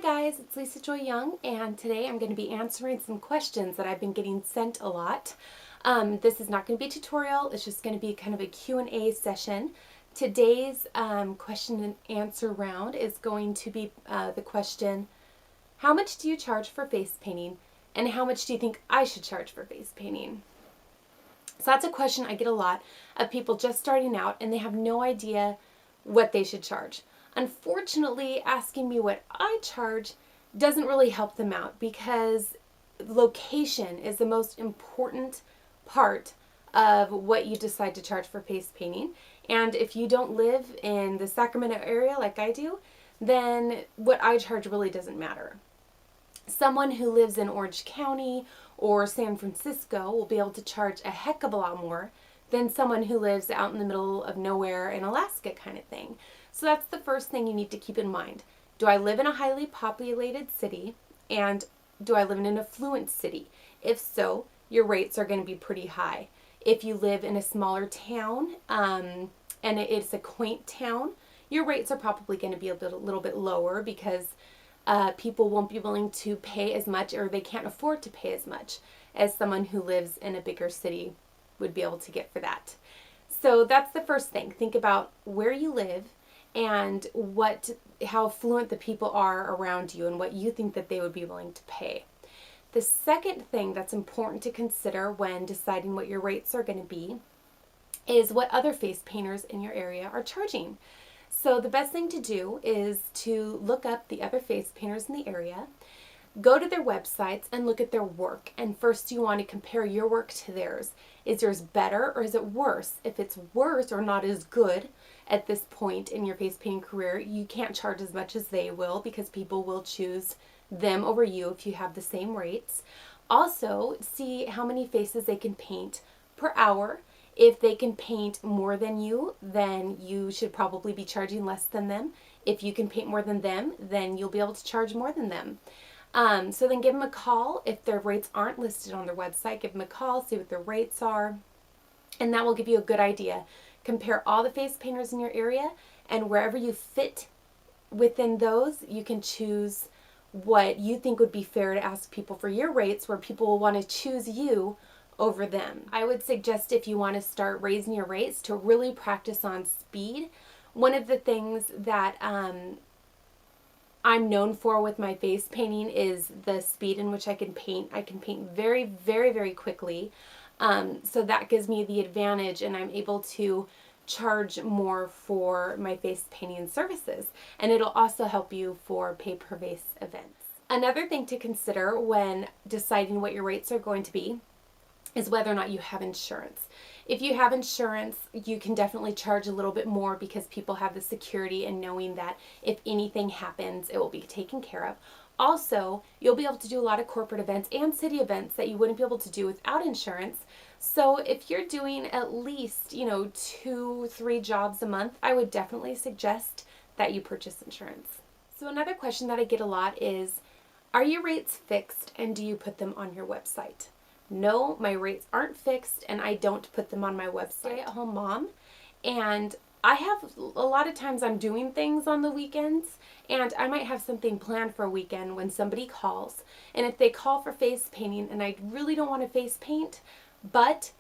Hi guys, it's Lisa Joy Young, and today I'm going to be answering some questions that I've been getting sent a lot. This is not going to be a tutorial, it's just going to be kind of a Q&A session. Today's question and answer round is going to be the question, how much do you charge for face painting, and how much do you think I should charge for face painting? So that's a question I get a lot of people just starting out and they have no idea what they should charge. Unfortunately, asking me what I charge doesn't really help them out because location is the most important part of what you decide to charge for face painting. And if you don't live in the Sacramento area like I do, then what I charge really doesn't matter. Someone who lives in Orange County or San Francisco will be able to charge a heck of a lot more than someone who lives out in the middle of nowhere in Alaska kind of thing. So that's the first thing you need to keep in mind. Do I live in a highly populated city, and do I live in an affluent city? If so, your rates are going to be pretty high. If you live in a smaller town and it's a quaint town, your rates are probably going to be a little bit lower because people won't be willing to pay as much, or they can't afford to pay as much as someone who lives in a bigger city would be able to get for that. So that's the first thing. Think about where you live and how affluent the people are around you and what you think that they would be willing to pay. The second thing that's important to consider when deciding what your rates are going to be is what other face painters in your area are charging. So the best thing to do is to look up the other face painters in the area, go to their websites and look at their work. And first you want to compare your work to theirs. Is yours better or is it worse? If it's worse or not as good at this point in your face painting career, you can't charge as much as they will because people will choose them over you if you have the same rates. Also, see how many faces they can paint per hour. If they can paint more than you, then you should probably be charging less than them. If you can paint more than them, then you'll be able to charge more than them. So then give them a call. If their rates aren't listed on their website, give them a call, see what their rates are, and that will give you a good idea. Compare all the face painters in your area, and wherever you fit within those, you can choose what you think would be fair to ask people for your rates, where people will want to choose you over them. I would suggest, if you want to start raising your rates, to really practice on speed. One of the things that I'm known for with my face painting is the speed in which I can paint. I can paint very, very, very quickly. So that gives me the advantage, and I'm able to charge more for my face painting services. And it'll also help you for pay-per-face events. Another thing to consider when deciding what your rates are going to be is whether or not you have insurance. If you have insurance, you can definitely charge a little bit more because people have the security and knowing that if anything happens, it will be taken care of. Also, you'll be able to do a lot of corporate events and city events that you wouldn't be able to do without insurance. So if you're doing at least, 2-3 jobs a month, I would definitely suggest that you purchase insurance. So another question that I get a lot is, are your rates fixed and do you put them on your website? No, my rates aren't fixed and I don't put them on my website. Stay-at-home mom, and I have a lot of times I'm doing things on the weekends, and I might have something planned for a weekend when somebody calls, and if they call for face painting and I really don't want to face paint, but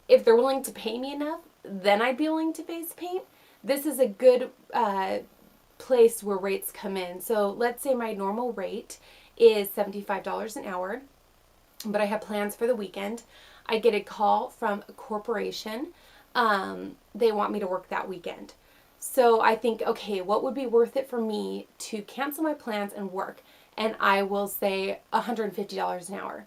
if they're willing to pay me enough, then I'd be willing to face paint. This is a good place where rates come in. So let's say my normal rate is $75 an hour, but I have plans for the weekend. I get a call from a corporation. They want me to work that weekend. So I think, okay, what would be worth it for me to cancel my plans and work? And I will say $150 an hour.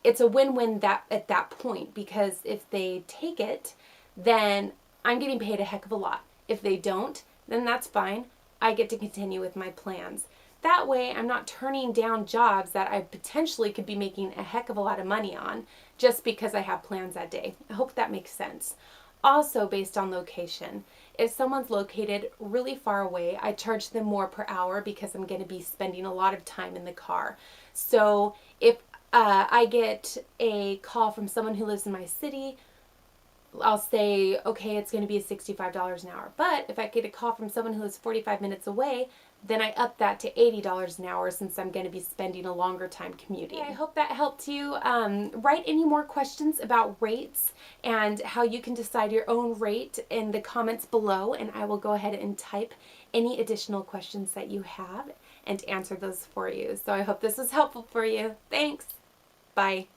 It's a win-win at that point, because if they take it, then I'm getting paid a heck of a lot. If they don't, then that's fine. I get to continue with my plans. That way, I'm not turning down jobs that I potentially could be making a heck of a lot of money on just because I have plans that day. I hope that makes sense. Also, based on location, if someone's located really far away, I charge them more per hour because I'm going to be spending a lot of time in the car. So if I get a call from someone who lives in my city, I'll say, okay, it's going to be $65 an hour. But if I get a call from someone who is 45 minutes away, then I up that to $80 an hour since I'm going to be spending a longer time commuting. I hope that helped you. Write any more questions about rates and how you can decide your own rate in the comments below, and I will go ahead and type any additional questions that you have and answer those for you. So I hope this was helpful for you. Thanks. Bye.